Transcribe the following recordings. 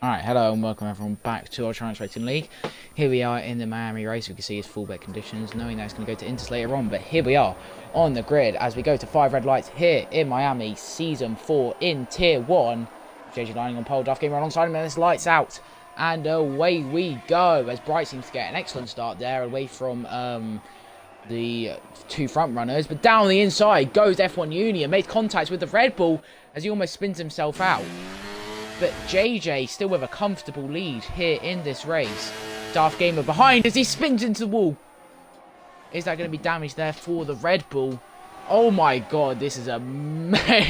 Alright, hello and welcome everyone back to our Challenge Racing League. Here we are in the Miami race. We can see it's full bet conditions, knowing that it's going to go to Inters later on. But here we are on the grid as we go to 5 red lights here in Miami, Season 4 in Tier 1. JJ Lining on pole, Duff Gamer alongside him, and it's lights out. And away we go as Bright seems to get an excellent start there away from the two front runners. But down the inside goes F1 Union, made contact with the Red Bull as he almost spins himself out. But JJ still with a comfortable lead here in this race. Darth Gamer behind as he spins into the wall. Is that going to be damage there for the Red Bull? Oh my god, this is a...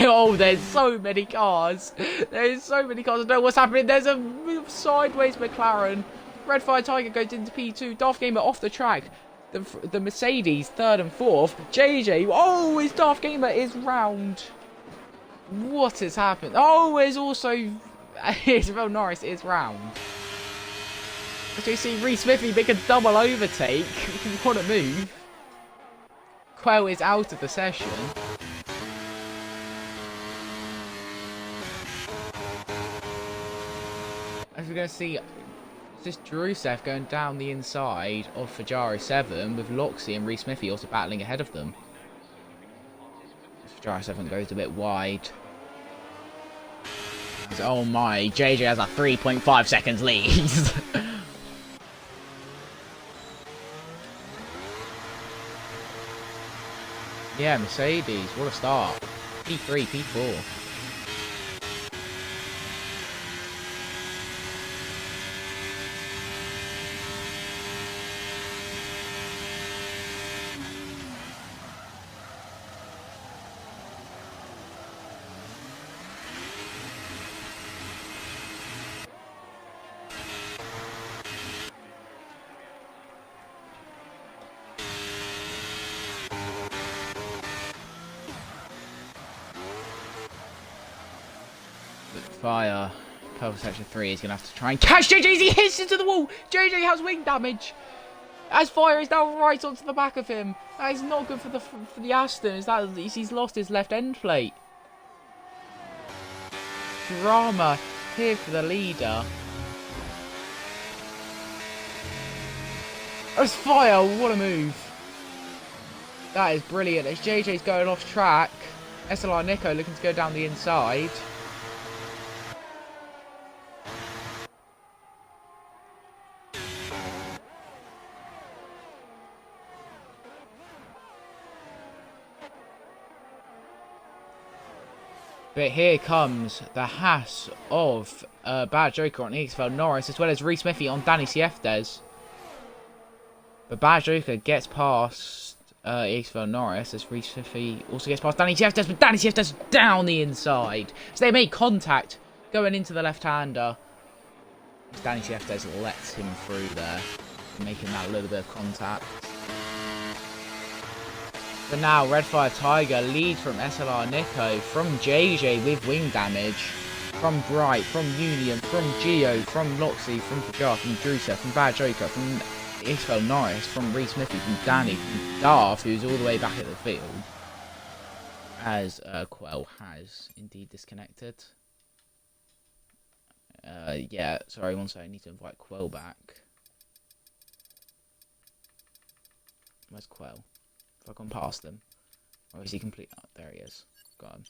Oh, there's so many cars. There's so many cars. I don't know what's happening. There's a sideways McLaren. Red Fire Tiger goes into P2. Darth Gamer off the track. The Mercedes, third and fourth. JJ, oh, his Darth Gamer is round. What has happened? Oh, there's also... Isabel Norris is round. As we see Reese Smithy make a double overtake. What a move. Quell is out of the session. As we're going to see just Drusev going down the inside of Fajari 7 with Loxy and Reese Smithy also battling ahead of them. Fajari 7 goes a bit wide. Oh my, JJ has a 3.5 seconds lead. Yeah, Mercedes, what a start. P3, P4. Fire, purple section 3 is going to have to try and catch JJ as he hits into the wall. JJ has wing damage. As Fire is now right onto the back of him. That is not good for the Aston. He's lost his left end plate. Drama here for the leader. As Fire, what a move. That is brilliant. As JJ's going off track. SLR Nico looking to go down the inside. But here comes the Haas of Bad Joker on Isabel Norris, as well as Reese Smithy on Danny Sieftes. But Bad Joker gets past Isabel Norris, as Reese Smithy also gets past Danny Sieftes, but Danny Sieftes down the inside. So they make contact going into the left-hander. Danny Sieftes lets him through there, making that little bit of contact. But now Red Fire Tiger leads from SLR Nico, from JJ with wing damage, from Bright, from Union, from Geo, from Loxy, from Fajar, from Drusev, from Bad Joker, from Isabel Norris, from Reese Smithy, from Danny, from Darth, who's all the way back at the field, as Quell has indeed disconnected. Yeah, sorry, one second, I need to invite Quell back. Where's Quell? Have I gone past him? Or is he complete? Oh, there he is. Gone.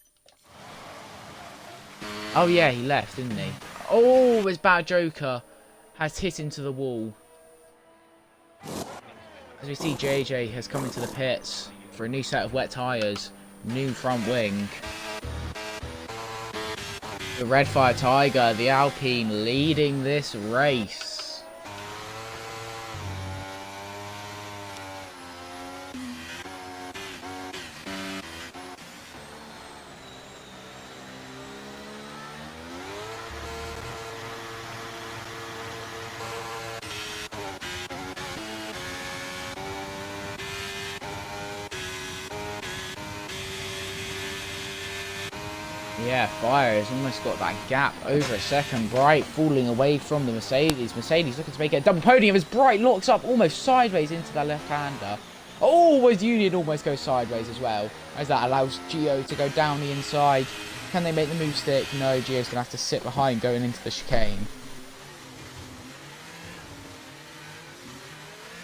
Oh yeah, he left, didn't he? Oh, his Bad Joker has hit into the wall. As we see, JJ has come into the pits for a new set of wet tyres. New front wing. The Red Fire Tiger, the Alpine, leading this race. Yeah, Fire has almost got that gap over a second. Bright falling away from the Mercedes. Mercedes looking to make it a double podium as Bright locks up almost sideways into the left-hander. Oh, as Union almost goes sideways as well, as that allows Geo to go down the inside. Can they make the move stick? No, Geo's going to have to sit behind going into the chicane.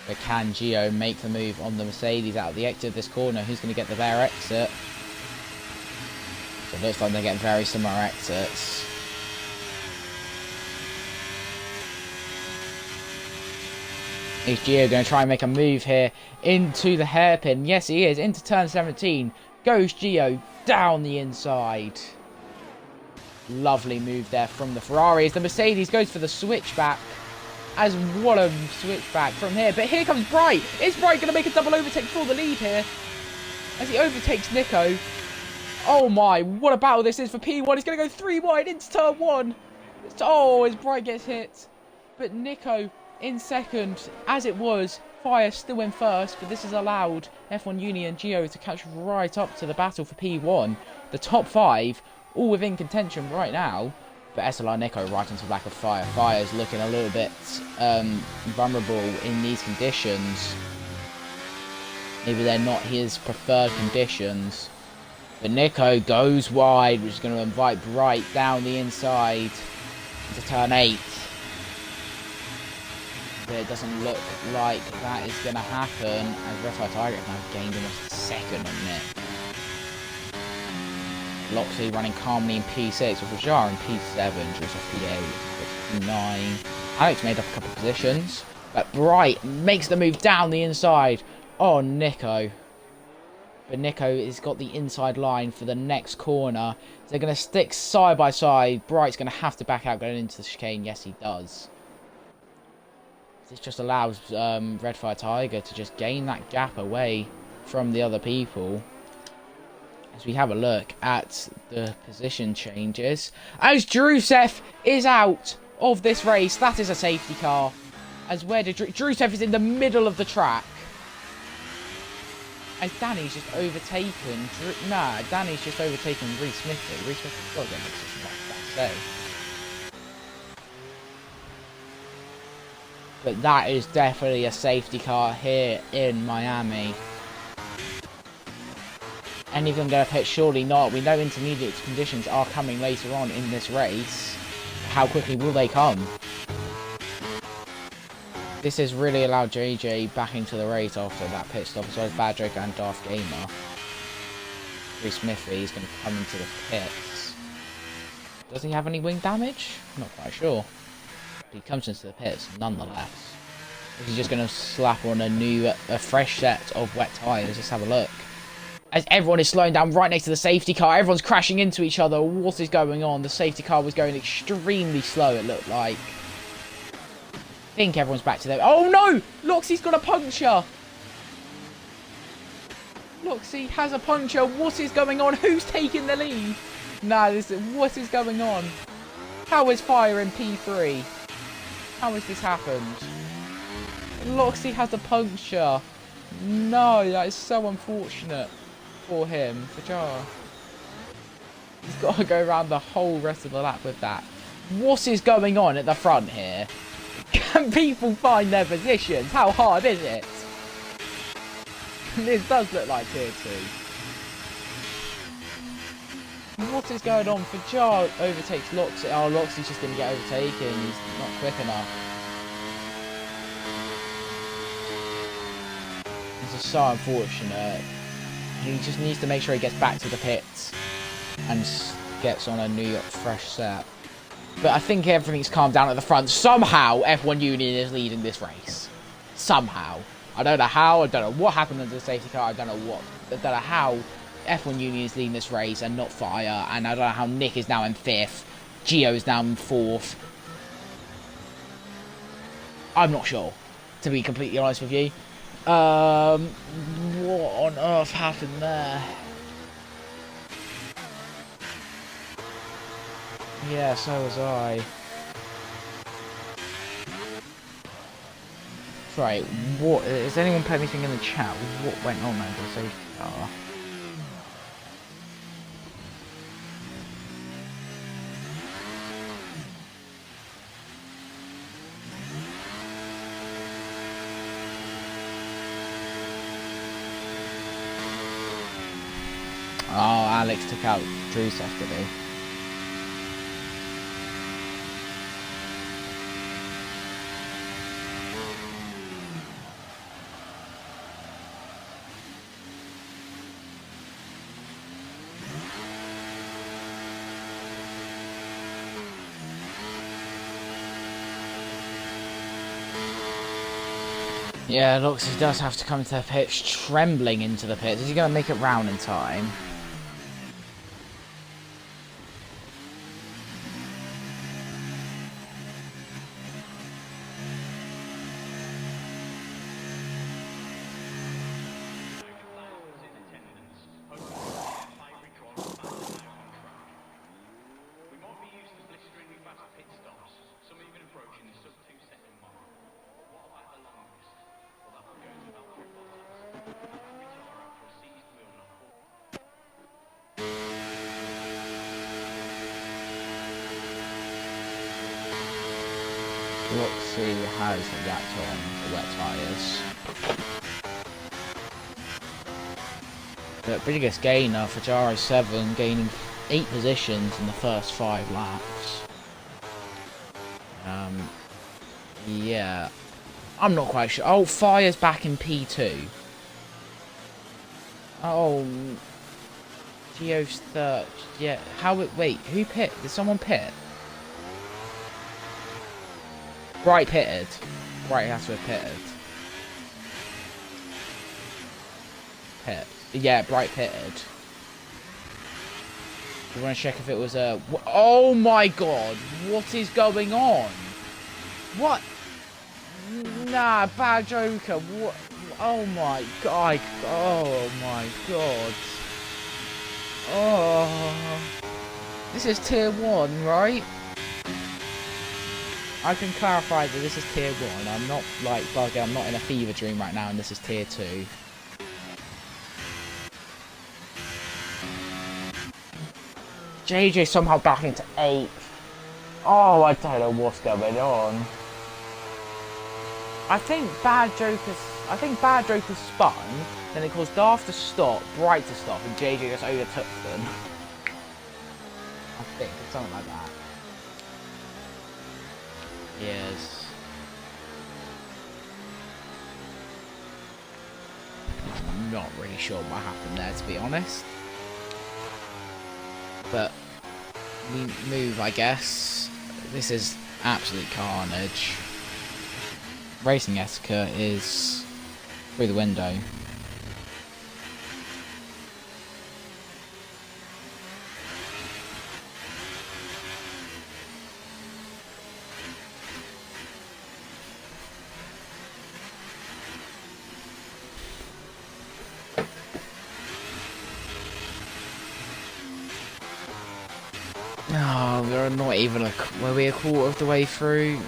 But can Gio make the move on the Mercedes out of the exit of this corner? Who's going to get the better exit? So it looks like they get very similar exits. Is Gio going to try and make a move here into the hairpin? Yes, he is. Into turn 17. Goes Gio down the inside. Lovely move there from the Ferrari as the Mercedes goes for the switchback. As what a switchback from here. But here comes Bright. Is Bright going to make a double overtake for the lead here? As he overtakes Nico. Oh my, what a battle this is for P1. He's going to go 3 wide into turn 1. Oh, as Bright gets hit. But Nico in second, as it was. Fire still in first, but this has allowed F1 Uni and Gio to catch right up to the battle for P1. The top 5, all within contention right now. But SLR Nico right onto the back of Fire. Fire's looking a little bit vulnerable in these conditions. Maybe they're not his preferred conditions. But Nico goes wide, which is going to invite Bright down the inside into turn 8. But it doesn't look like that is going to happen, as Red Tiger has now gained almost a second on it. Loxley running calmly in P6, with Rajar in P7, Jules off P8, P9. Alex made up a couple of positions, but Bright makes the move down the inside on Nico. But Nico has got the inside line for the next corner. They're going to stick side by side. Bright's going to have to back out going into the chicane. Yes, he does. This just allows Red Fire Tiger to just gain that gap away from the other people. As we have a look at the position changes. As Drusev is out of this race. That is a safety car. As where did Drusev is in the middle of the track. As Danny's just overtaken. Danny's just overtaken Reese Smithy. Reese Smithy's got to get in position like that. But that is definitely a safety car here in Miami. Any of them going to pit? Surely not. We know intermediate conditions are coming later on in this race. How quickly will they come? This has really allowed JJ back into the race after that pit stop, as well as Bad Joker and Darth Gamer. Reese Smithy is going to come into the pits. Does he have any wing damage? Not quite sure. He comes into the pits nonetheless. He's just going to slap on a fresh set of wet tyres. Let's have a look. As everyone is slowing down right next to the safety car, everyone's crashing into each other. What is going on? The safety car was going extremely slow, it looked like. I think everyone's back to their... Oh no! Loxy's got a puncture! Loxy has a puncture. What is going on? Who's taking the lead? What is going on? How is Fire in P3? How has this happened? Loxy has a puncture. No, that is so unfortunate for him, for Jar. He's got to go around the whole rest of the lap with that. What is going on at the front here? Can people find their positions? How hard is it? This does look like tier 2. What is going on? For Jar overtakes Loxy. Oh, Loxy's just going to get overtaken. He's not quick enough. This is so unfortunate. He just needs to make sure he gets back to the pits and gets on a new fresh set. But I think everything's calmed down at the front. Somehow, F1 Union is leading this race. Somehow. I don't know how. I don't know what happened under the safety car. I don't know how F1 Union is leading this race and not Fire. And I don't know how Nick is now in 5th. Gio is now in 4th. I'm not sure, to be completely honest with you. What on earth happened there? Yeah, so was I. Right, what is anyone put anything in the chat? What went on over the safety car? Oh, Alex took out Drusev today. Yeah, looks he does have to come into the pitch, trembling into the pits. Is he going to make it round in time? Roxy has wrapped on the wet tyres. The biggest gainer for Jaro 7, gaining 8 positions in the first 5 laps. Yeah. I'm not quite sure. Oh, Fire's back in P2. Oh, Geo's third. Yeah, wait, who pit? Did someone pit? Bright pitted. Bright has to have pitted. Pit. Yeah, Bright pitted. You want to check if it was a... Oh my god! What is going on? What? Nah, bad Joker. What? Oh my god. Oh my god. Oh. This is tier 1, right? I can clarify that this is tier 1. I'm not like bugging. I'm not in a fever dream right now, and this is tier 2. JJ somehow back into 8th. Oh, I don't know what's going on. I think Bad Joker's spun, then it caused Darth to stop, Bright to stop, and JJ just overtook them. I think, it's something like that. Yes. I'm not really sure what happened there, to be honest. But we move, I guess. This is absolute carnage. Racing etiquette is through the window. No, we're not even were we a quarter of the way through?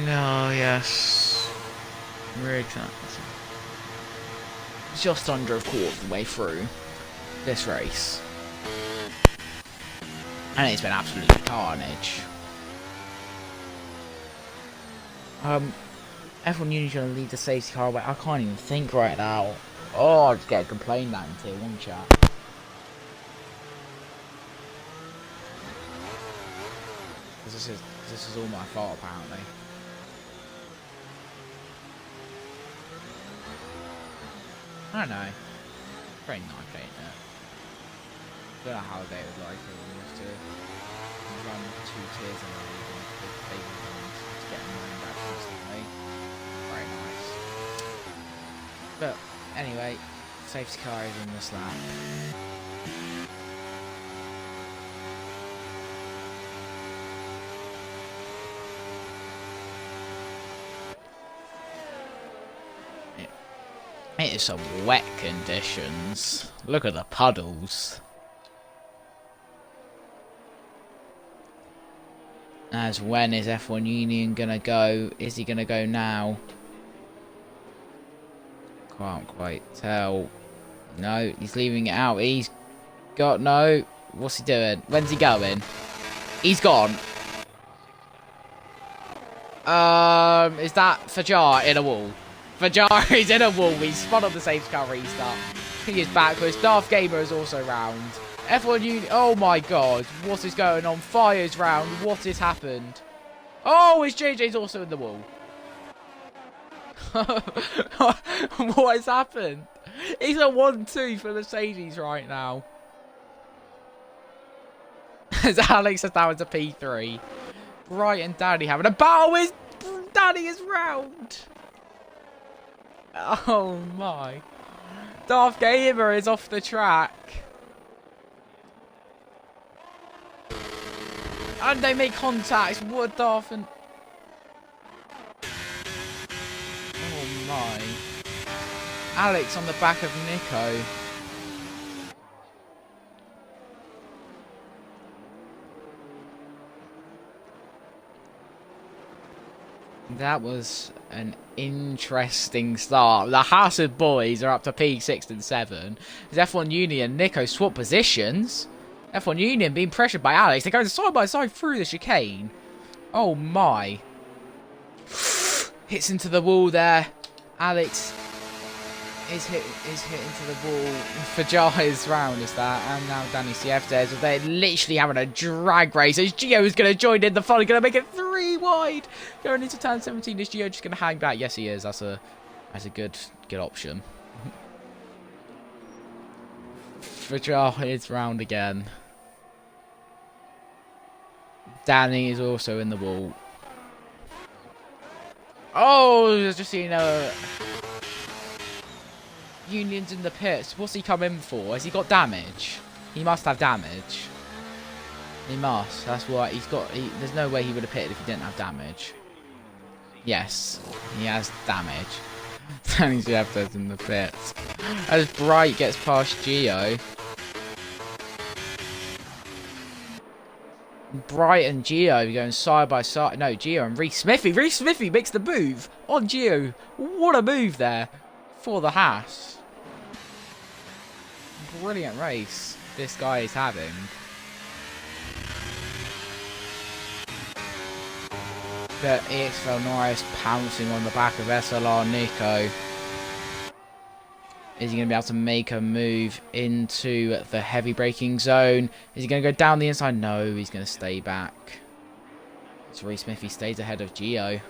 No, yes. We're exactly just under a quarter of the way through this race. And it's been absolutely carnage. F1 Union's gonna lead the safety car away. I can't even think right now. Oh, I'll just get a complaint that in tier 1 chat. This is all my fault, apparently. I don't know. Very nice, ain't it? Don't know how they would like it when you have to run 2 tiers in a league with big ones to get them running back constantly. Very nice. But anyway, safety car is in this lap. It is some wet conditions. Look at the puddles. As when is F1 Union gonna go? Is he gonna go now? Can't quite tell. No, he's leaving it out. He's got no. What's he doing? When's he going? He's gone. Is that Fajar in a wall? Fajar is in a wall. He's spun on the safety car restart. He is backwards. Darth Gamer is also round. F1 Union. Oh my god. What is going on? Fire's round. What has happened? Oh, his JJ's also in the wall. What has happened? He's a 1-2 for Mercedes right now. As Alex is now into P3. Bright and Danny having a battle with Danny is round. Oh my. Darth Gamer is off the track. And they make contact. What Darth and... Oh my. Alex on the back of Nico. That was an interesting start. The Hassad boys are up to P6 and 7. There's F1 Union and Nico swap positions. F1 Union being pressured by Alex. They're going side by side through the chicane. Oh my. Hits into the wall there. Alex is hit into the wall. Fajar is round as that. And now Danny CF there. So they're literally having a drag race. As Gio is going to join in the fun. Going to make it 3 wide. Going into turn 17. Is Gio just going to hang back? Yes, he is. That's a good option. Fajar is round again. Danny is also in the wall. Oh, just seen Union's in the pits. What's he come in for? Has he got damage? He must have damage. He must. That's what he's got. There's no way he would have pitted if he didn't have damage. Yes, he has damage. Danny's Jeffer's in the pits. As Bright gets past Gio. Bright and Gio going side by side. No, Gio and Reese Smithy. Reese Smithy makes the move on Gio. What a move there for the Haas. Brilliant race this guy is having. But EXFL Norris pouncing on the back of SLR Nico. Is he going to be able to make a move into the heavy braking zone? Is he going to go down the inside? No, he's going to stay back. So Reese Smithy stays ahead of Gio.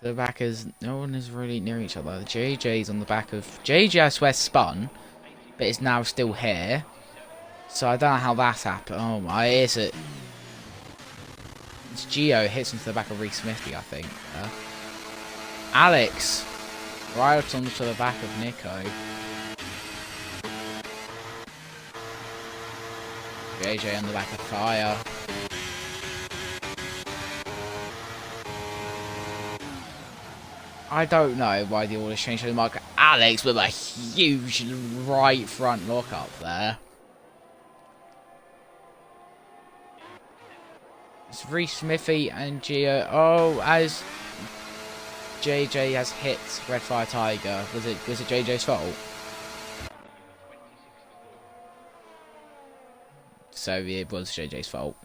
The backers, no one is really near each other. JJ's on the back of... JJ, I swear, spun. But it's now still here. So I don't know how that's happened. Oh my, is it? It's Gio hits into the back of Reese Smithy, I think. Alex. Right onto the back of Nico. JJ on the back of Fire. I don't know why the order's changed so much. Alex with a huge right front lock up there. It's Reese Smithy and Gio. Oh, as JJ has hit Red Fire Tiger. Was it JJ's fault? So it was JJ's fault.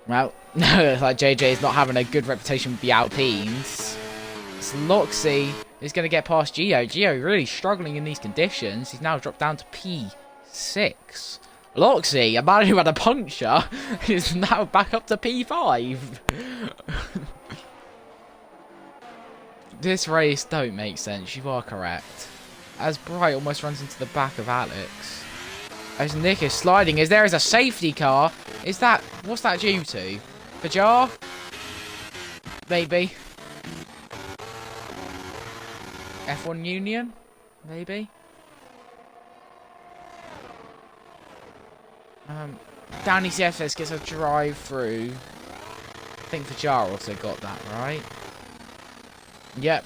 Well, no, like JJ is not having a good reputation with the Alpines. It's Loxy is going to get past Gio. Gio really struggling in these conditions. He's now dropped down to P6. Loxy, a man who had a puncture, is now back up to P5. This race don't make sense. You are correct. As Bright almost runs into the back of Alex. As Nick is sliding, as there is a safety car. Is that... What's that due to? Fajar? Maybe. F1 Union? Maybe. Danny CFS gets a drive through. I think Fajar also got that, right? Yep.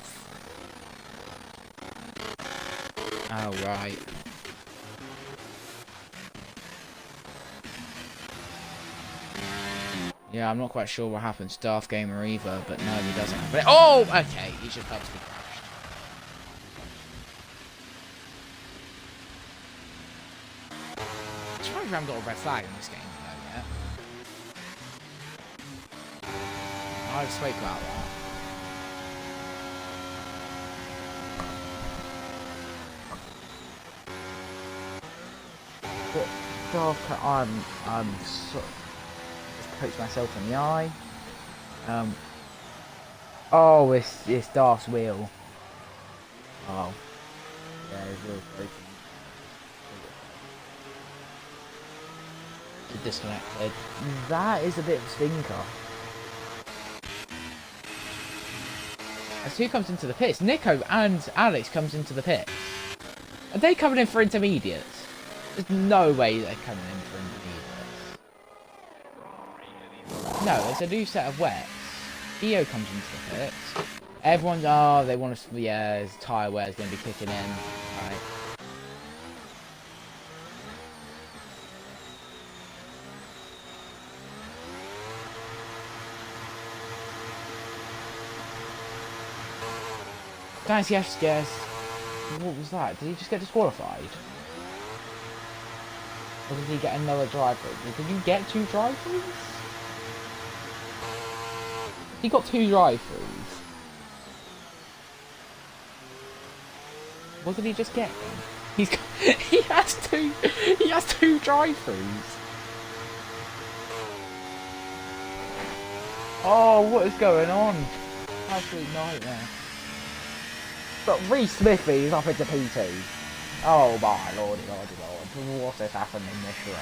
Oh, right. Yeah, I'm not quite sure what happened to Darth Gamer either, but no, he doesn't. But oh, okay, he just purposely crashed. I'm surprised we haven't got a red flag in this game though yet. I've spoke about that. But Darth, I'm so, just poked myself in the eye. Oh, it's Darth's wheel. Oh, yeah, his wheel's broken. Disconnected. That is a bit of a stinker. As who comes into the pits? Nico and Alex comes into the pits. Are they coming in for intermediates? There's no way they're coming in for intermediates. No, there's a new set of wets. EO comes into the pits. Everyone's, oh, they want to, yeah, his tyre wear is going to be kicking in. Right. Guys, yes. What was that? Did he just get disqualified? Or did he get another drive-through? Did you get 2 drive-throughs? He got 2 drive-throughs. What did he just get then? He has 2 drive-throughs. Oh, what is going on? Absolute nightmare. But Reese Smithy is up into PT. Oh my lordy. What's this happened in this race?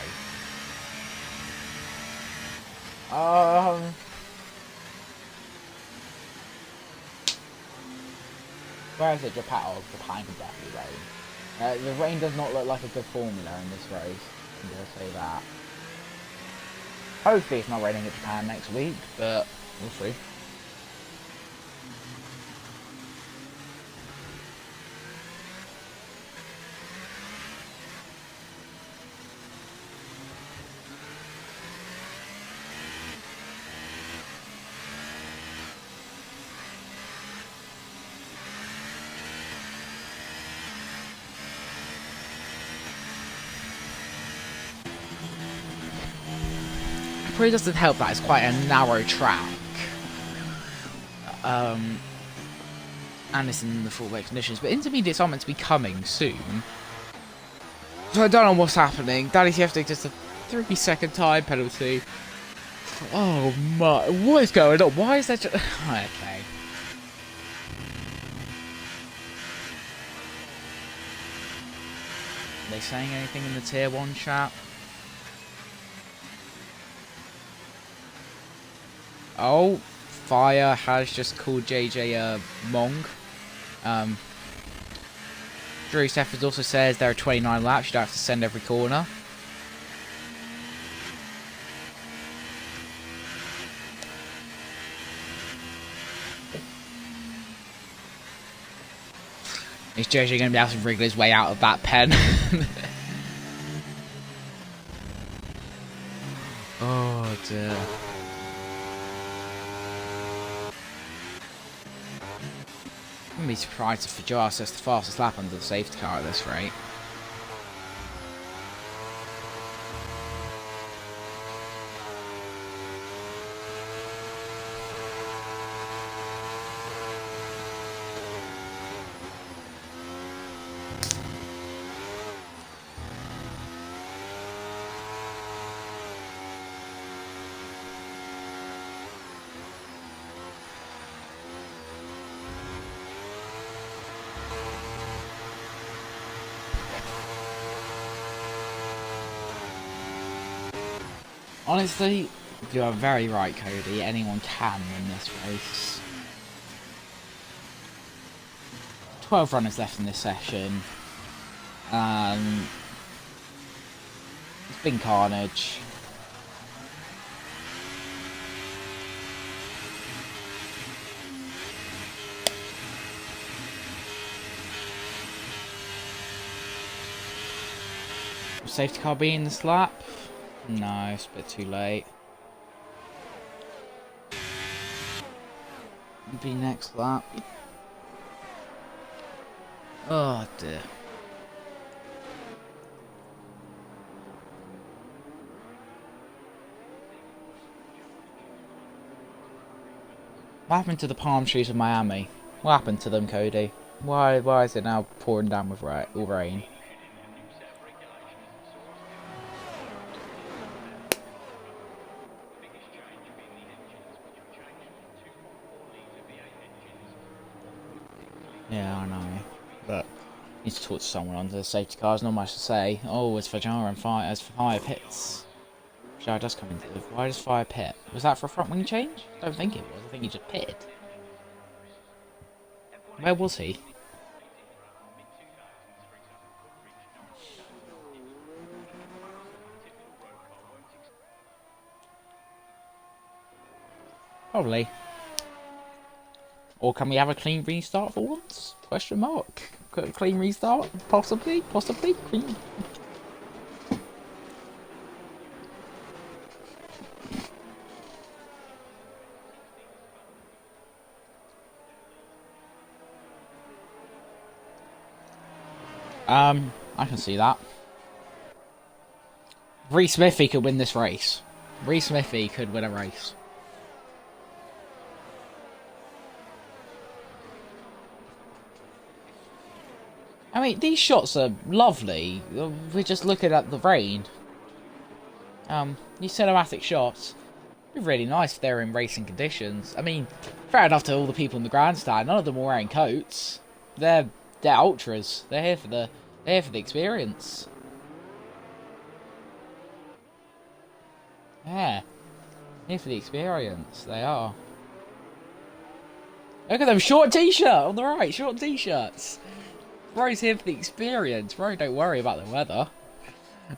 Where is it? Japan? Oh, Japan can definitely rain. The rain does not look like a good formula in this race. I'm gonna say that. Hopefully it's not raining at Japan next week, but we'll see. Probably doesn't help that it's quite a narrow track. And it's in the full weight conditions, but intermediates are meant to be coming soon. So I don't know what's happening. Danny Tieftig just a 3-second time penalty. Oh my, what is going on? Why is that just... Okay. Are they saying anything in the tier 1 chat? Oh, Fire has just called JJ Mong. Drew Steffens also says there are 29 laps, you don't have to send every corner. Is JJ going to be able to wriggle his way out of that pen? Oh dear. I wouldn't be surprised if Fajar sets the fastest lap under the safety car at this rate. Honestly, you are very right, Cody. Anyone can win this race. 12 runners left in this session. It's been carnage. Will safety car be in this lap? No, it's a bit too late. Be next lap. Oh dear. What happened to the palm trees of Miami? What happened to them, Cody? Why is it now pouring down with rain? Yeah, I know. But need to talk to someone on the safety cars. Not much to say. Oh, it's Fajar and Fire as Fire pits. Fajar does come into the... Why does Fire pit? Was that for a front wing change? I don't think it was. I think he just pitted. Where was he? Probably. Or can we have a clean restart for once? Question mark. Clean restart? Possibly? Possibly? Clean. I can see that. Reese Smithy could win this race. Reese Smithy could win a race. I mean, these shots are lovely. We're just looking at the rain. These cinematic shots are really nice if they're in racing conditions. I mean, fair enough to all the people in the grandstand. None of them were wearing coats. They're ultras. They're here for the experience. Yeah, here for the experience. They are. Look at them, short t-shirt on the right. Short t-shirts. Bro's here for the experience. Bro, don't worry about the weather.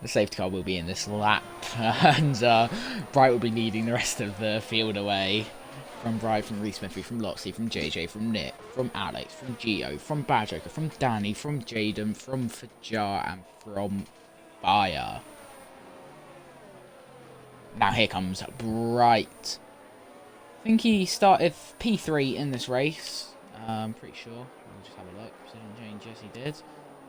The safety car will be in this lap, and Bright will be leading the rest of the field away. From Bright, from Reese Smithy, from Loxy, from JJ, from Nick, from Alex, from Gio, from Bad Joker, from Danny, from Jaden, from Fajar, and from Fire. Now here comes Bright. I think he started P3 in this race. I'm pretty sure. We'll just have a look. Precision change, yes he did.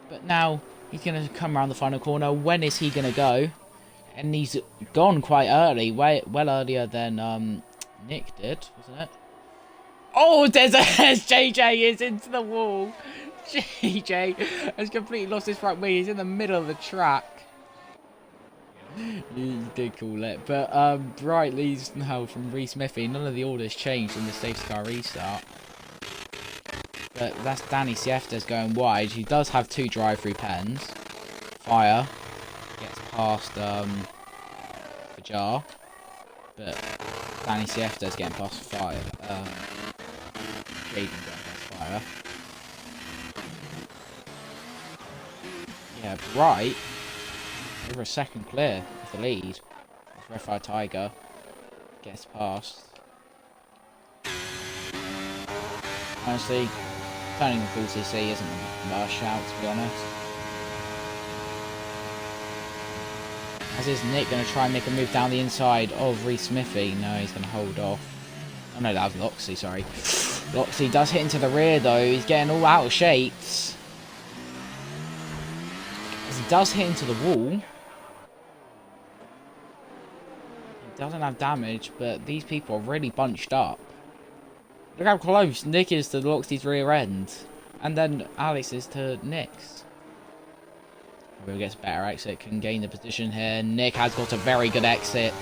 But now he's going to come around the final corner. When is he going to go? And he's gone quite early. Well earlier than Nick did, wasn't it? Oh, there's JJ is into the wall. JJ has completely lost his front wheel. He's in the middle of the track. You did call it. But Bright leads now from Reese Smithy. None of the orders changed in the safety car restart. But that's Danny Sieftas going wide. He does have 2 drive-through pens. Fire gets past Fajar. But Danny Sieftas getting past Fire. Jaden getting past Fire. Yeah, Bright over a second clear of the lead. Red Fire Tiger gets past. Honestly, turning the full CC isn't a shout, to be honest. As is Nick going to try and make a move down the inside of Reese Smithy. No, he's going to hold off. Oh no, that was Loxy, sorry. Loxy does hit into the rear though. He's getting all out of shapes. As he does hit into the wall. He doesn't have damage, but these people are really bunched up. Look how close Nick is to Loxy's rear end. And then Alex is to Nick's. Whoever gets a better exit can gain the position here. Nick has got a very good exit.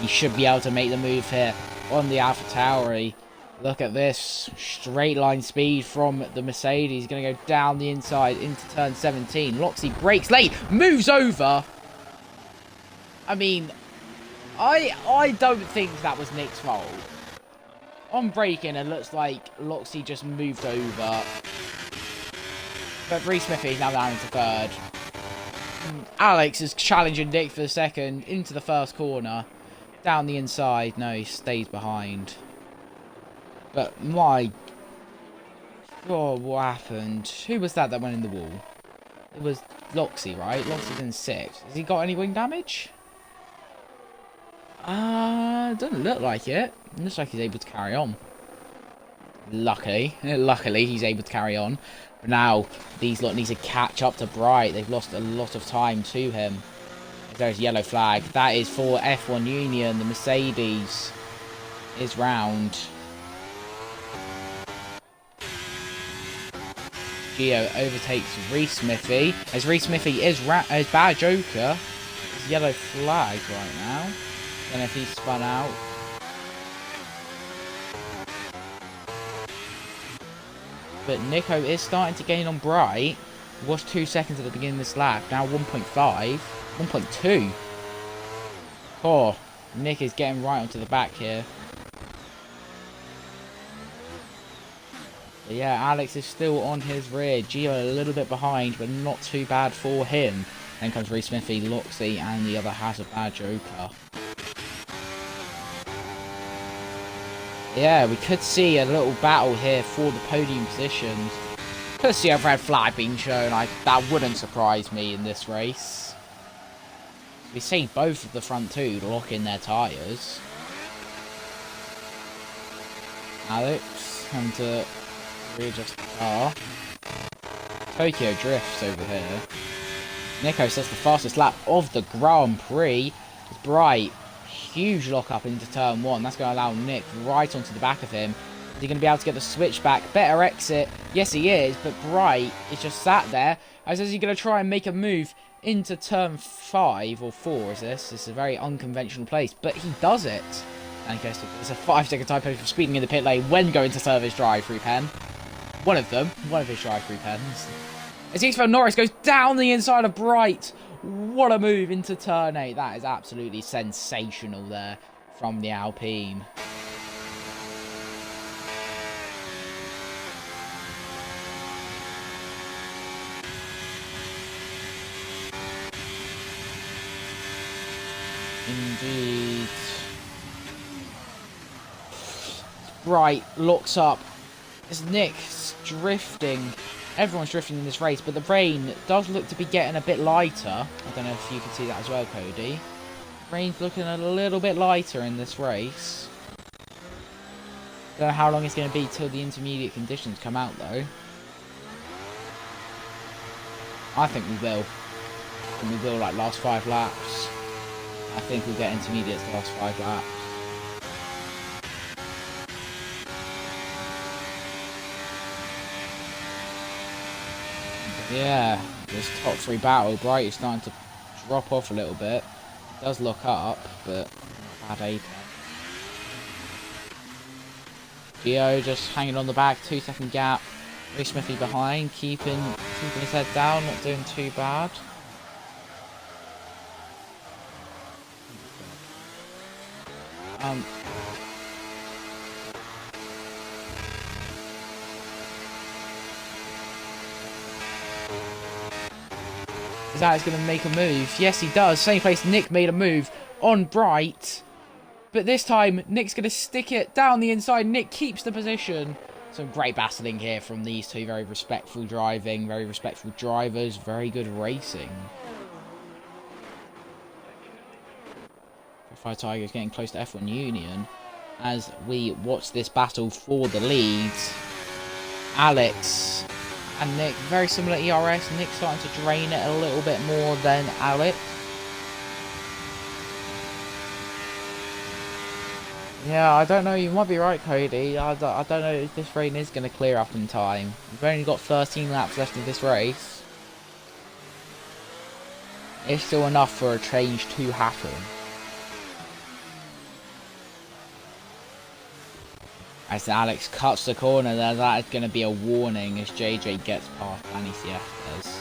He should be able to make the move here on the AlphaTauri. Look at this. Straight line speed from the Mercedes. He's going to go down the inside into turn 17. Loxy brakes late. Moves over. I mean, I don't think that was Nick's fault. On braking, it looks like Loxy just moved over. But Reese Smithy is now down into third. Alex is challenging Nick for the second into the first corner. Down the inside. No, he stays behind. But my God, what happened? Who was that went in the wall? It was Loxy, right? Loxy's in 6th. Has he got any wing damage? Doesn't look like it. It looks like he's able to carry on. Luckily, he's able to carry on. But now, these lot need to catch up to Bright. They've lost a lot of time to him. There's a yellow flag. That is for F1 Union. The Mercedes is round. Gio overtakes Reese Smithy. As Reese Smithy is Bad Joker. It's yellow flag right now. And if he's spun out. But Nico is starting to gain on Bright. Was 2 seconds at the beginning of this lap. Now 1.5. 1.2. Oh, Nick is getting right onto the back here. But yeah, Alex is still on his rear. Gio a little bit behind, but not too bad for him. Then comes Reece Smithy, Loxley, and the other has a bad Joker. Yeah, we could see a little battle here for the podium positions. Could see a red flag being shown. That wouldn't surprise me in this race. We see both of the front two lock in their tyres. Alex having to readjust the car. Tokyo drifts over here. Nico sets the fastest lap of the Grand Prix. It's Bright. Huge lock up into turn one. That's going to allow Nick right onto the back of him. Is he going to be able to get the switch back? Better exit. Yes, he is. But Bright is just sat there. As is he going to try and make a move into turn 5 or 4 is this? This is a very unconventional place. But he does it. And he goes to, it's a 5-second typo for speeding in the pit lane when going to serve his drive-through pen. One of them. One of his drive-through pens. As Eastbound Norris goes down the inside of Bright. What a move into turn 8. That is absolutely sensational there from the Alpine. Indeed. Bright locks up. As Nick's drifting. Everyone's drifting in this race, but the rain does look to be getting a bit lighter. I don't know if you can see that as well, Cody. Rain's looking a little bit lighter in this race. Don't know how long it's going to be till the intermediate conditions come out, though. I think we will. And we will, like, last 5 laps. I think we'll get intermediates the last 5 laps. Yeah, this top 3 battle, Bright is starting to drop off a little bit. It does look up, but bad apex. Gio just hanging on the back, 2-second gap. Reece Smithy behind, keeping his head down, not doing too bad. Is Alex going to make a move? Yes, he does. Same place Nick made a move on Bright. But this time, Nick's going to stick it down the inside. Nick keeps the position. Some great battling here from these two. Very respectful driving. Very respectful drivers. Very good racing. Fire Tigers getting close to F1 Union. As we watch this battle for the leads. Alex and Nick, very similar ERS. Nick starting to drain it a little bit more than Alex. Yeah, I don't know. You might be right, Cody. I don't know if this rain is going to clear up in time. We've only got 13 laps left of this race. It's still enough for a change to happen. As Alex cuts the corner there, that is going to be a warning as JJ gets past Danny Siestas.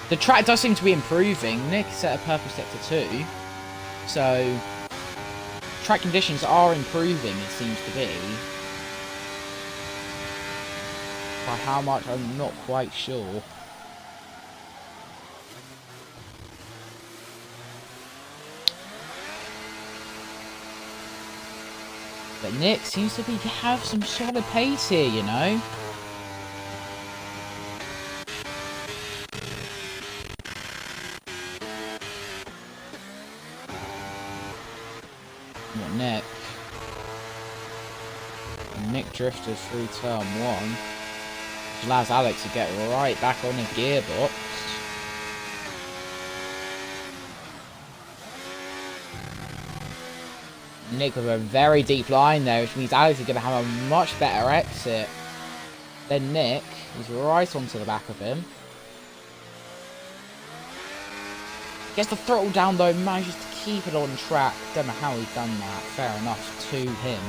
The track does seem to be improving. Nick set a purple sector 2. So, track conditions are improving, it seems to be. By how much, I'm not quite sure. But Nick seems to have some solid pace here, you know. What Nick? And Nick drifted through turn 1, which allows Alex to get right back on the gearbox. Nick with a very deep line there, which means Alex is going to have a much better exit than Nick. He's right onto the back of him. Gets the throttle down though, manages to keep it on track. Don't know how he's done that. Fair enough to him.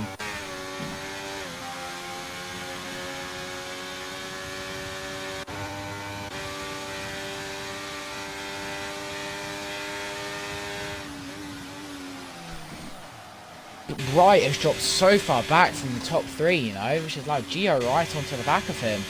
Wright has dropped so far back from the top 3, you know, which is like Gio right onto the back of him.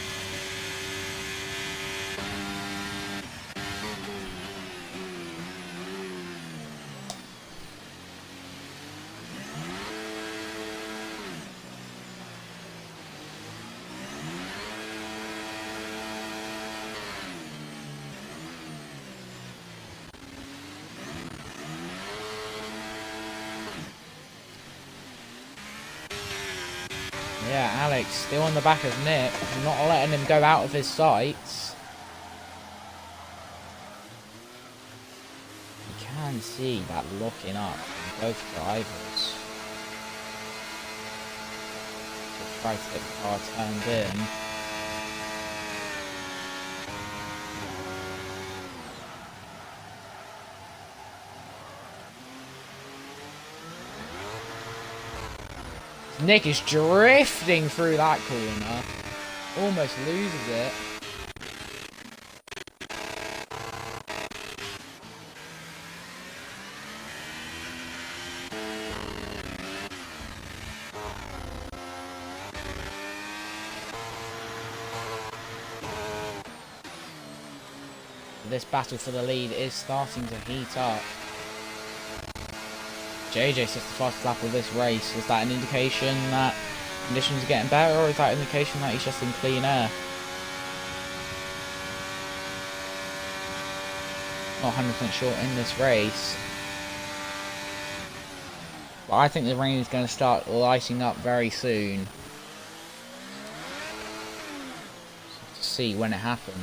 Yeah, Alex still on the back of Nick, not letting him go out of his sights. You can see that locking up from both drivers. Just try to get the car turned in. Nick is drifting through that corner. Almost loses it. This battle for the lead is starting to heat up. JJ sets the fastest lap of this race. Is that an indication that conditions are getting better, or is that an indication that he's just in clean air? Not 100% sure in this race. But I think the rain is going to start lighting up very soon. So to see when it happens.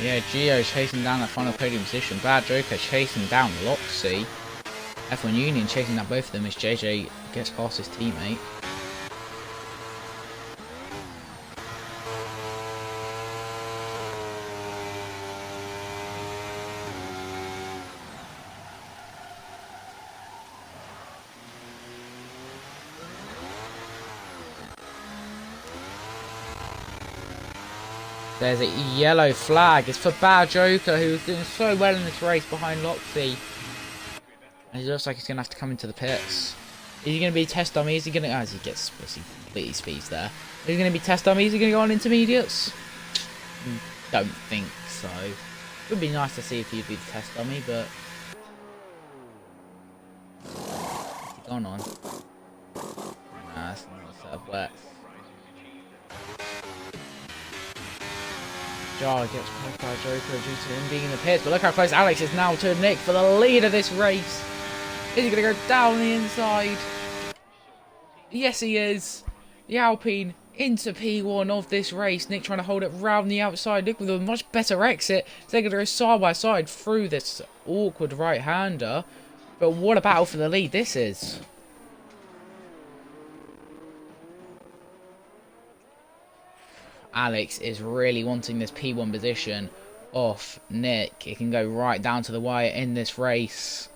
Yeah, Gio chasing down that final podium position. Bad Joker chasing down Loxy. F1 Union chasing down both of them as JJ gets past his teammate. There's a yellow flag. It's for Bad Joker, who's doing so well in this race behind Loxy. And it looks like he's going to have to come into the pits. Is he going to be test dummy? Is he going to... As he gets completely speeds there. Is he going to be test dummy? Is he going to go on intermediates? Don't think so. It would be nice to see if he'd be the test dummy, but... What's he gone on? Nah, that's not a set of wets. Jar gets past by Joker due to him being in the pits, but look how close Alex is now to Nick for the lead of this race. Is he going to go down the inside? Yes, he is. The Alpine into P1 of this race. Nick trying to hold it round the outside. Nick with a much better exit. So they're going to go side by side through this awkward right-hander. But what a battle for the lead this is. Alex is really wanting this P1 position off Nick. It can go right down to the wire in this race.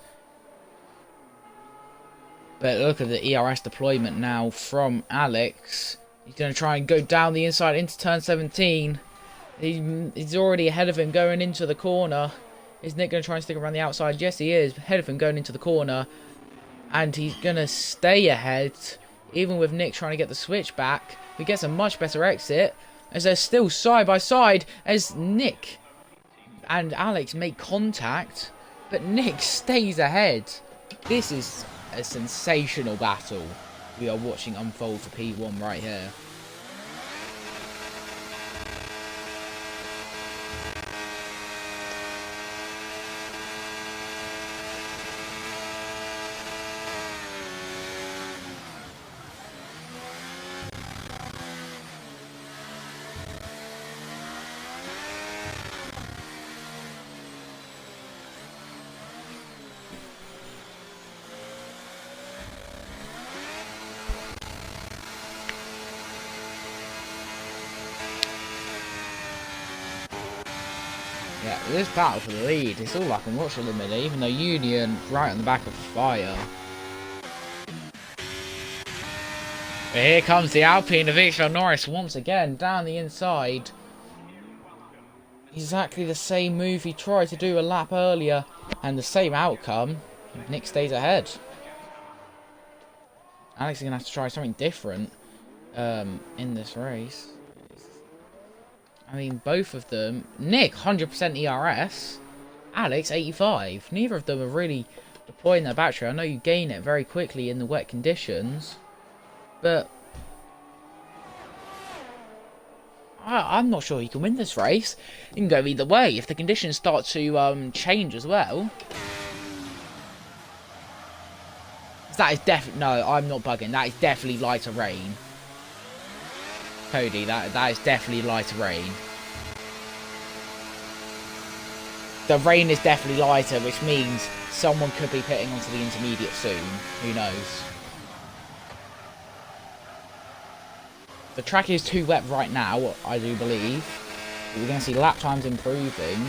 But look at the ERS deployment now from Alex. He's going to try and go down the inside into turn 17. He's already ahead of him going into the corner. Is Nick going to try and stick around the outside? Yes, he is. Ahead of him going into the corner. And he's going to stay ahead. Even with Nick trying to get the switch back. He gets a much better exit. As they're still side by side. As Nick and Alex make contact. But Nick stays ahead. This is a sensational battle we are watching unfold for P1 right here. Yeah, this battle for the lead, it's all I can watch at the minute, even though Union right on the back of fire. But here comes the Alpine of Victor Norris once again down the inside. Exactly the same move he tried to do a lap earlier, and the same outcome. Nick stays ahead. Alex is going to have to try something different in this race. I mean, both of them. Nick, 100% ERS. Alex, 85. Neither of them are really deploying their battery. I know you gain it very quickly in the wet conditions. But I'm not sure he can win this race. It can go either way. If the conditions start to change as well. That is definitely... No, I'm not bugging. That is definitely lighter rain. Cody, that is definitely lighter rain. The rain is definitely lighter, which means someone could be pitting onto the intermediate soon. Who knows? The track is too wet right now, I do believe. But we're going to see lap times improving.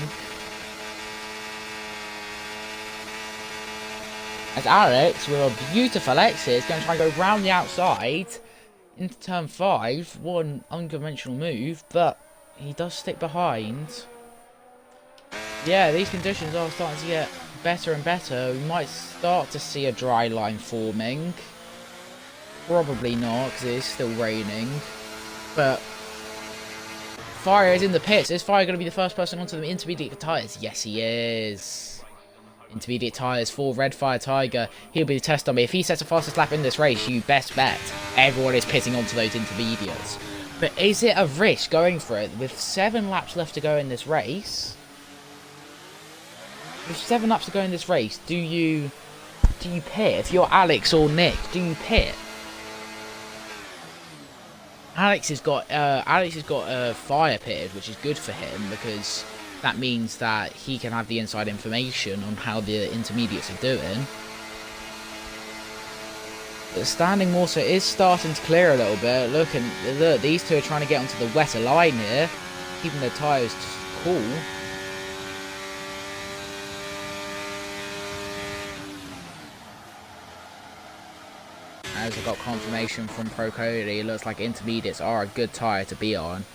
As Alex, with a beautiful exit, is going to try and go round the outside into turn 5. One unconventional move, but he does stick behind. Yeah, these conditions are starting to get better and better. We might start to see a dry line forming. Probably not, because it is still raining. But Fire is in the pits. Is Fire going to be the first person onto the intermediate tyres? Yes, he is. Intermediate tyres for Red Fire Tiger. He'll be the test dummy. If he sets the fastest lap in this race, you best bet everyone is pitting onto those intermediates. But is it a risk going for it? With 7 laps left to go in this race... With 7 laps to go in this race, do you pit? If you're Alex or Nick, do you pit? Alex has got Fire pitted, which is good for him because that means that he can have the inside information on how the intermediates are doing. But the standing water is starting to clear a little bit. Look, these two are trying to get onto the wetter line here, keeping their tyres cool. As I got confirmation from Pro Cody, it looks like intermediates are a good tyre to be on.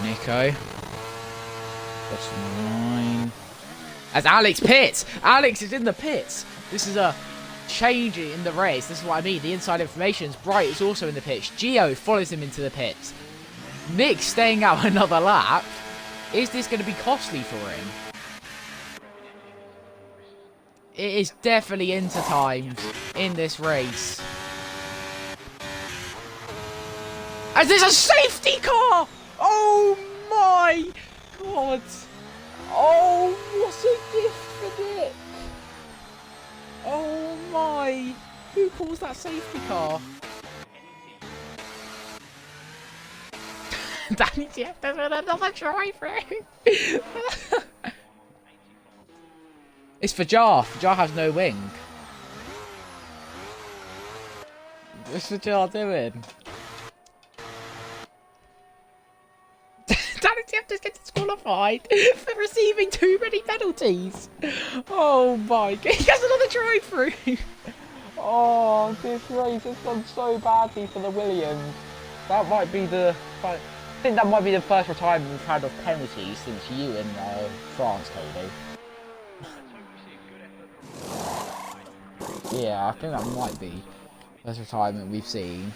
Nico. Bottom line. As Alex pits! Alex is in the pits! This is a change in the race. This is what I mean. The inside information is Bright is also in the pits. Gio follows him into the pits. Nick staying out another lap. Is this going to be costly for him? It is definitely intertimed in this race. As there's a safety car! Oh my god! Oh, what a gift for Nick! Oh my! Who calls that safety car? Danny Jeff does another drive-through! It's for Jar. Jar has no wing. What's for Jar doing? Danny Jeff just gets disqualified for receiving too many penalties. Oh my god. He has another drive-through. Oh, this race has gone so badly for the Williams. That might be the... I think that might be the first retirement we've had of penalties since you in France, Cody. Yeah, I think that might be the first retirement we've seen.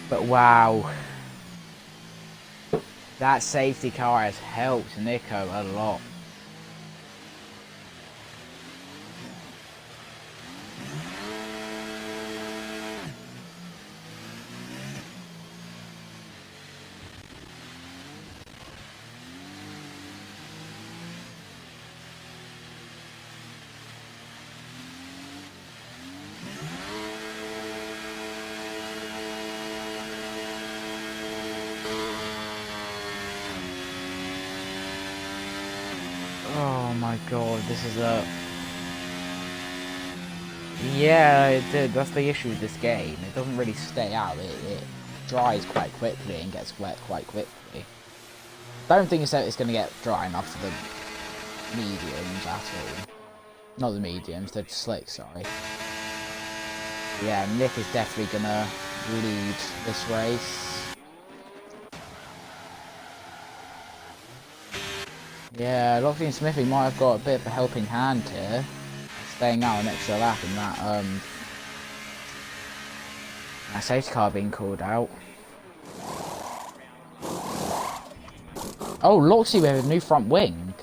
But wow. That safety car has helped Nico a lot. Oh my god, this is a... Yeah, that's the issue with this game. It doesn't really stay out. It dries quite quickly and gets wet quite quickly. Don't think it's going to get dry enough for the mediums at all. Not the mediums, the slicks, sorry. Yeah, Nick is definitely going to lead this race. Yeah, Locksley and Smithy might have got a bit of a helping hand here. Staying out an extra lap in that safety car being called out. Oh, Locksley with a new front wing.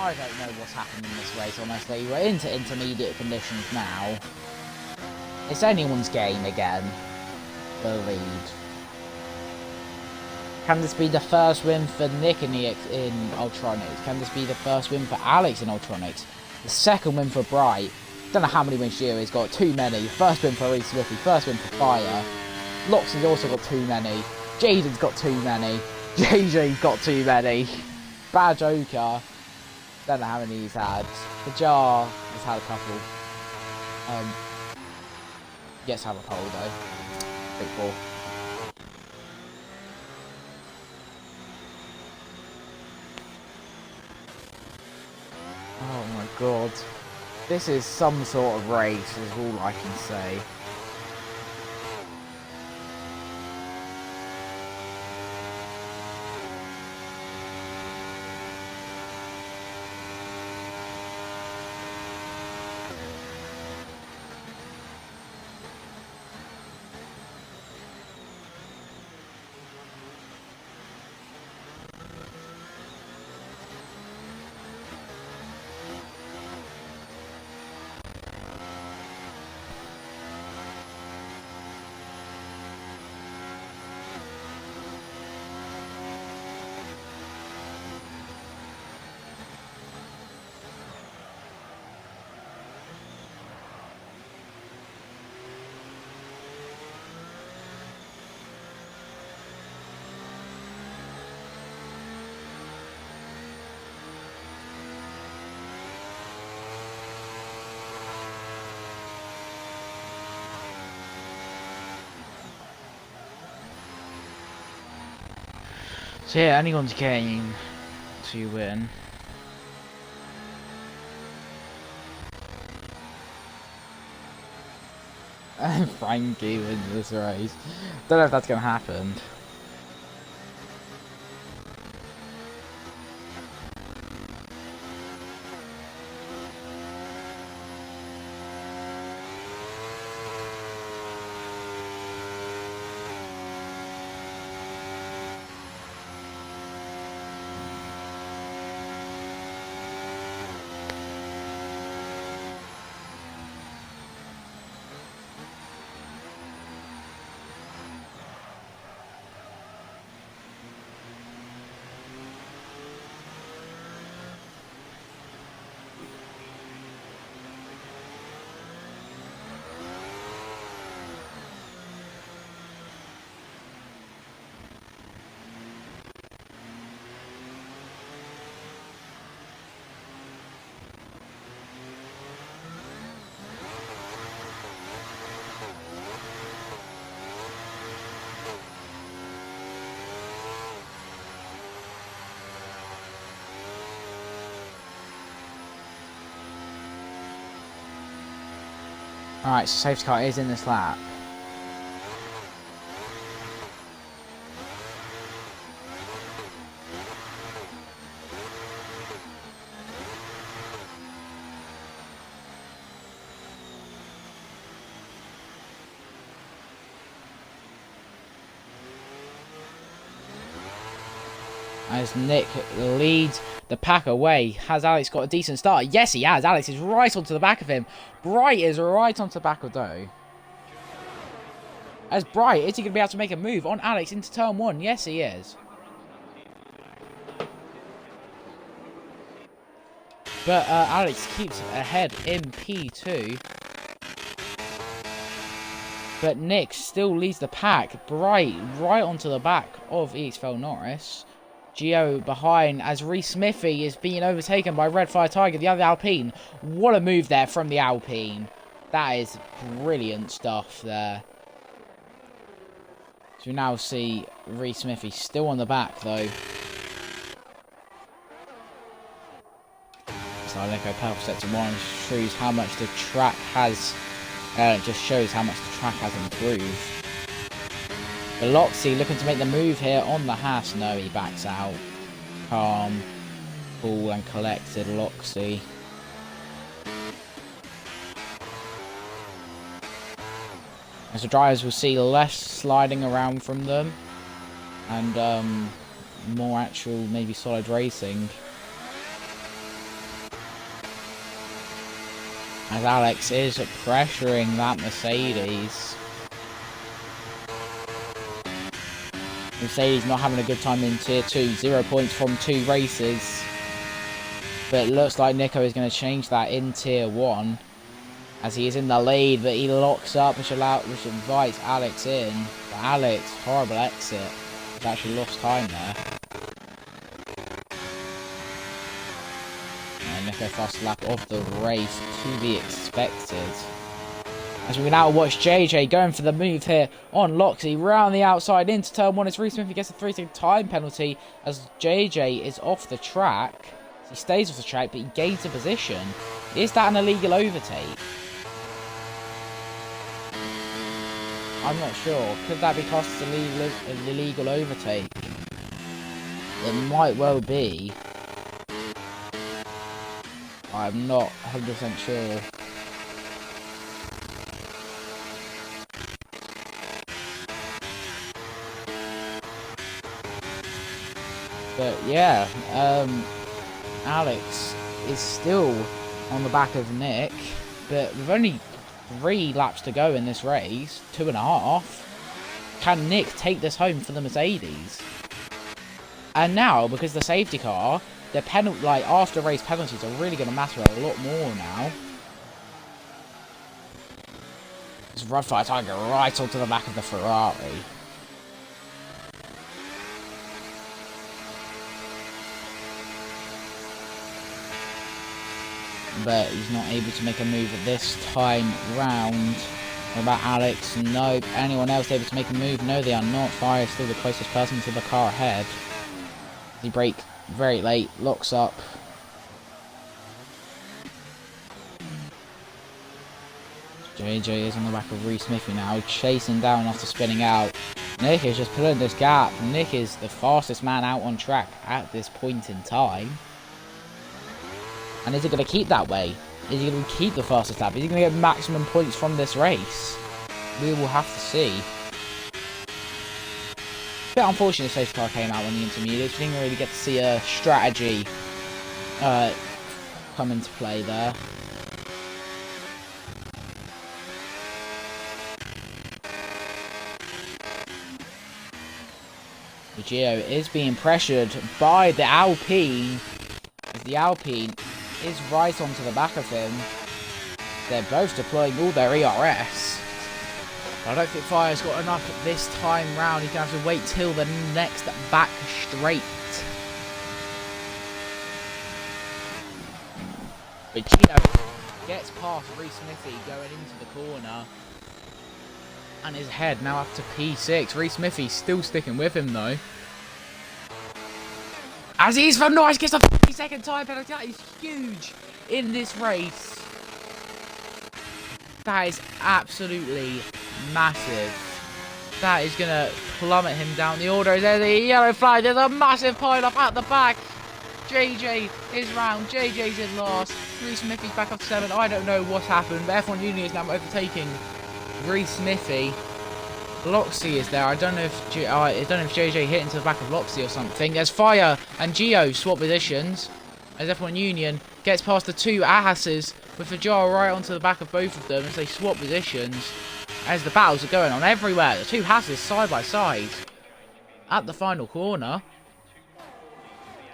I don't know what's happened in this race, honestly. We're into intermediate conditions now. It's anyone's game again. The lead. Can this be the first win for Nick in Ultronics? Can this be the first win for Alex in Ultronics? The second win for Bright. Don't know how many wins Gio has got. Too many. First win for Reese Smithy. First win for Fire. Loxley's also got too many. Jaden's got too many. JJ's got too many. Bad Joker. Don't know how many he's had. The Jar has had a couple. Yes, have a pole though. Big ball. Oh my god. This is some sort of race, is all I can say. So yeah, anyone's game to win. And Frankie wins this race. Don't know if that's gonna happen. Alright, so safety car is in this lap. As Nick leads the pack away. Has Alex got a decent start? Yes, he has. Alex is right onto the back of him. Bright is right onto the back of Doe. As Bright, is he going to be able to make a move on Alex into turn one? Yes, he is. But Alex keeps ahead in P2. But Nick still leads the pack right onto the back of EXFL Norris. Gio behind as Reese Smithy is being overtaken by Red Fire Tiger, the other Alpine. What a move there from the Alpine. That is brilliant stuff there. So we now see Reese Smithy still on the back though. So Nico Pelf Sector 1 shows how much the track has, it just shows how much the track has improved. But Loxy looking to make the move here on the Haas. No, he backs out. Calm, cool and collected Loxy. As the drivers will see less sliding around from them. And more actual, maybe solid racing. As Alex is pressuring that Mercedes. Mercedes not having a good time in Tier 2. 0 points from 2 races. But it looks like Nico is going to change that in Tier 1. As he is in the lead, but he locks up, which invites Alex in. But Alex, horrible exit. He's actually lost time there. Nico fast lap of the race to be expected. As we now watch JJ going for the move here on Loxy round the outside into turn 1 as Reese Smithy gets a 3-second time penalty as JJ is off the track. He stays off the track but he gains a position. Is that an illegal overtake? I'm not sure. Could that be classed as an illegal overtake? It might well be. I'm not 100% sure. But yeah, Alex is still on the back of Nick, but with only 3 laps to go in this race, 2.5, can Nick take this home for the Mercedes? And now, because the safety car, the penalty, like after race penalties, are really going to matter a lot more now. This Red Fire Tiger right onto the back of the Ferrari. But he's not able to make a move at this time round. What about Alex? Nope. Anyone else able to make a move? No, they are not. Fire is still the closest person to the car ahead. He brake very late, locks up. JJ is on the back of Reese Smithy now, chasing down after spinning out. Nick is just pulling this gap. Nick is the fastest man out on track at this point in time. And is it going to keep that way? Is he going to keep the fastest lap? Is he going to get maximum points from this race? We will have to see. Bit unfortunate the safety car came out on the intermediates. We didn't really get to see a strategy come into play there. Gio is being pressured by the Alpine. As the Alpine is right onto the back of him. They're both deploying all their ERS. I don't think Fire's got enough this time round. He's going to have to wait till the next back straight. But Gio gets past Reese Smithy going into the corner. And his head now up to P6. Reese Smithy still sticking with him though. As he's from Norris gets a 50-second time penalty. That is huge in this race. That is absolutely massive. That is going to plummet him down the order. There's a yellow flag. There's a massive pile-up at the back. JJ is round. JJ's in last. Reese Smithy's back up to 7. I don't know what's happened, but F1 Union is now overtaking Reese Smithy. Loxy is there. I don't know if JJ hit into the back of Loxy or something. There's Fire and Gio swap positions. As F1 Union gets past the 2 Ahas's with Fajar right onto the back of both of them as they swap positions. As the battles are going on everywhere. The 2 Hasses side by side at the final corner.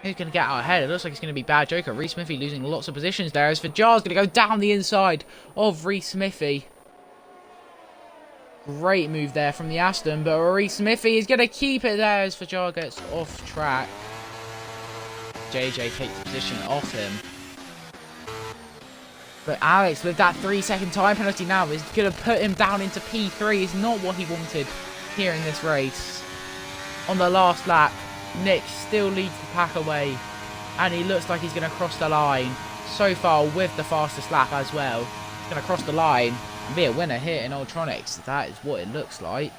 Who's going to get out ahead? It looks like it's going to be Bad Joker. Reese Smithy losing lots of positions there. As for Jar's going to go down the inside of Reese Smithy. Great move there from the Aston, but Reese Smithy is going to keep it there as Fajar gets off track. JJ takes the position off him. But Alex, with that 3-second time penalty now, is going to put him down into P3. Is not what he wanted here in this race. On the last lap, Nick still leads the pack away, and he looks like he's going to cross the line. So far, with the fastest lap as well, he's going to cross the line and be a winner here in Ultronics. That is what it looks like.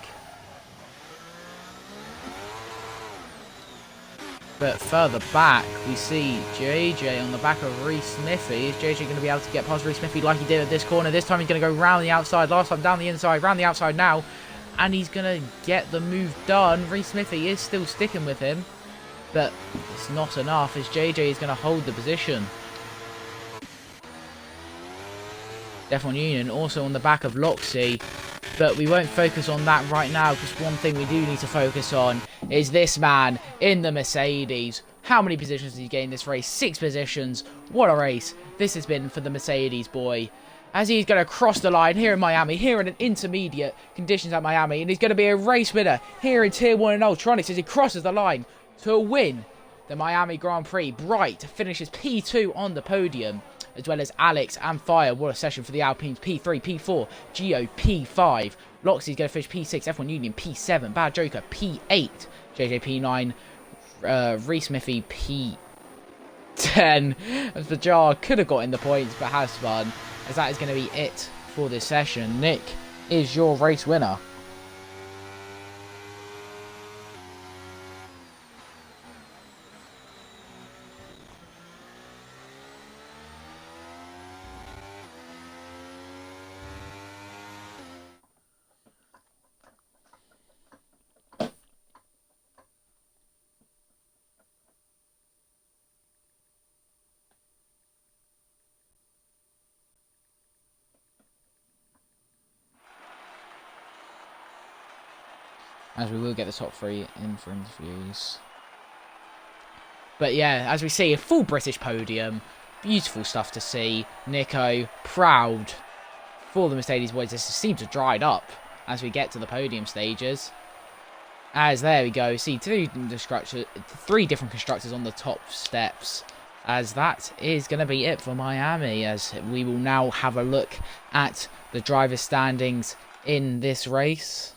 But further back, we see JJ on the back of Reese Smithy. Is JJ going to be able to get past Reese Smithy like he did at this corner? This time he's going to go round the outside. Last time down the inside, round the outside now. And he's going to get the move done. Reese Smithy is still sticking with him. But it's not enough as JJ is going to hold the position. Defon Union also on the back of Loxy. But we won't focus on that right now, because one thing we do need to focus on is this man in the Mercedes. How many positions did he gain this race? 6 positions. What a race this has been for the Mercedes boy. As he's going to cross the line here in Miami, here in an intermediate conditions at Miami. And he's going to be a race winner here in Tier 1 in Ultronics as he crosses the line to win the Miami Grand Prix. Bright finishes P2 on the podium, as well as Alex and Fire. What a session for the Alpines. P3, P4, Geo P5. Loxy's going to finish P6, F1 Union P7, Bad Joker P8, JJ P9, Reese Smithy P10. As Fajar could have gotten the points, but has spun. As that is going to be it for this session. Nick is your race winner. As we will get the top 3 in for interviews. But yeah, as we see, a full British podium. Beautiful stuff to see. Nico, proud for the Mercedes boys. This seems to have dried up as we get to the podium stages. As there we go, see 3 different constructors on the top steps. As that is going to be it for Miami. As we will now have a look at the driver standings in this race.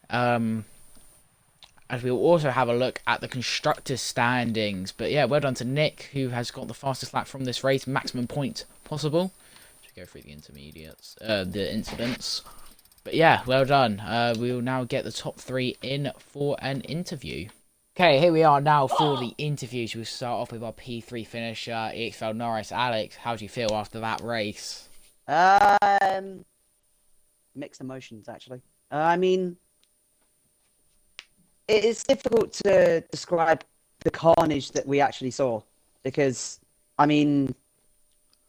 As we'll also have a look at the constructors' standings. But yeah, well done to Nick, who has got the fastest lap from this race, maximum point possible. Should go through the intermediates, the incidents. But yeah, well done. We will now get the top 3 in for an interview. Okay, here we are now for the interviews. We'll start off with our P3 finisher, EXFL Norris. Alex, how do you feel after that race? Mixed emotions, actually. I mean, it is difficult to describe the carnage that we actually saw because, I mean,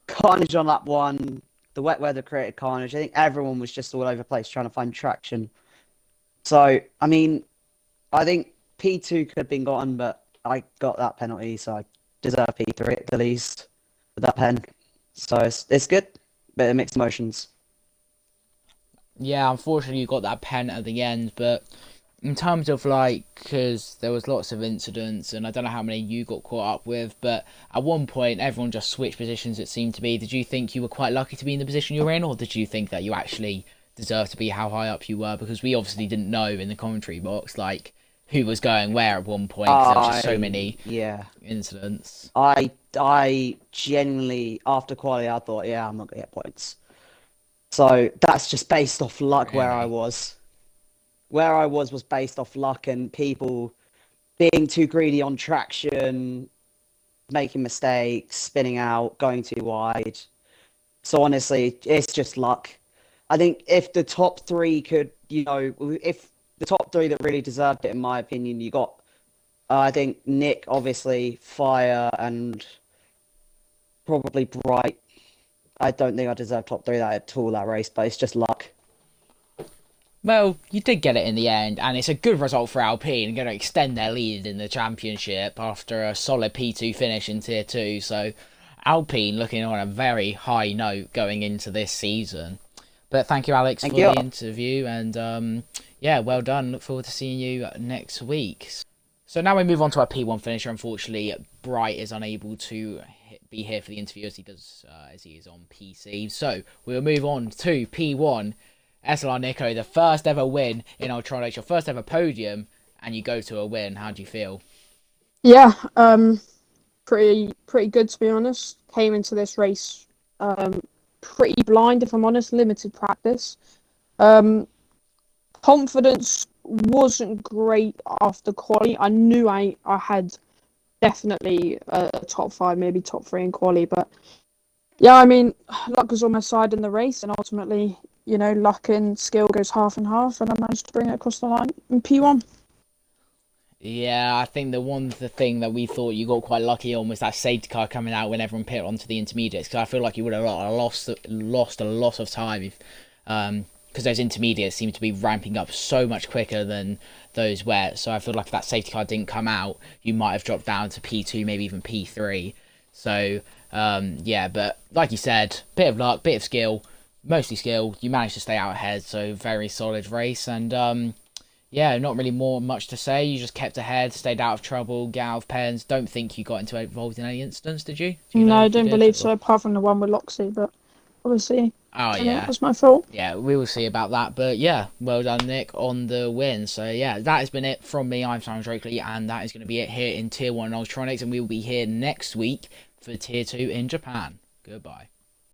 carnage on lap 1, the wet weather created carnage. I think everyone was just all over the place trying to find traction. So, I mean, I think P2 could have been gotten, but I got that penalty, so I deserve P3 at the least with that pen. So it's good, but mixed emotions. Yeah, unfortunately you got that pen at the end, but in terms of because there was lots of incidents, and I don't know how many you got caught up with, but at one point everyone just switched positions, it seemed to be. Did you think you were quite lucky to be in the position you were in, or did you think that you actually deserved to be how high up you were? Because we obviously didn't know in the commentary box, who was going where at one point, because there was just so many incidents. I genuinely, after quality, I thought, yeah, I'm not going to get points. So that's just based off luck. Really? Where I was based off luck and people being too greedy on traction, making mistakes, spinning out, going too wide. So honestly, it's just luck. I think if the top 3 could, if the top 3 that really deserved it, in my opinion, you got, I think, Nick, obviously, Fire, and probably Bright. I don't think I deserve top 3 that at all, that race, but it's just luck. Well, you did get it in the end, and it's a good result for Alpine, going to extend their lead in the championship after a solid P2 finish in Tier 2. So, Alpine looking on a very high note going into this season. But thank you, Alex, Thank for you. the interview, and yeah, well done. Look forward to seeing you next week. So now we move on to our P1 finisher. Unfortunately, Bright is unable to be here for the interview as he is on PC. So we'll move on to P1. SLR Nico, the first ever win in Ultronics, your first ever podium, and you go to a win. How do you feel? Yeah, pretty good to be honest. Came into this race pretty blind, if I'm honest. Limited practice. Confidence wasn't great after quali. I knew I had definitely a top 5, maybe top 3 in quali, but yeah, I mean, luck was on my side in the race, and ultimately, luck and skill goes half and half, and I managed to bring it across the line in P1. Yeah, I think the thing that we thought you got quite lucky on was that safety car coming out when everyone pit onto the intermediates. Because I feel like you would have lost a lot of time if, because those intermediates seem to be ramping up so much quicker than those wet. So I feel like if that safety car didn't come out, you might have dropped down to P2, maybe even P3. So yeah, but like you said, bit of luck, bit of skill, mostly skill. You managed to stay out ahead, so very solid race. And yeah, not really much to say. You just kept ahead, stayed out of trouble, get out of pens. Don't think you got involved in any instance, did you? Do you know No, I if you don't did? believe so, apart from the one with Loxy, but obviously, Oh that yeah. was my fault. Yeah, we will see about that. But yeah, well done, Nick, on the win. So yeah, that has been it from me. I'm Simon Drakely, and that is going to be it here in Tier 1 Ultronics, and we will be here next week for Tier 2 in Japan. Goodbye.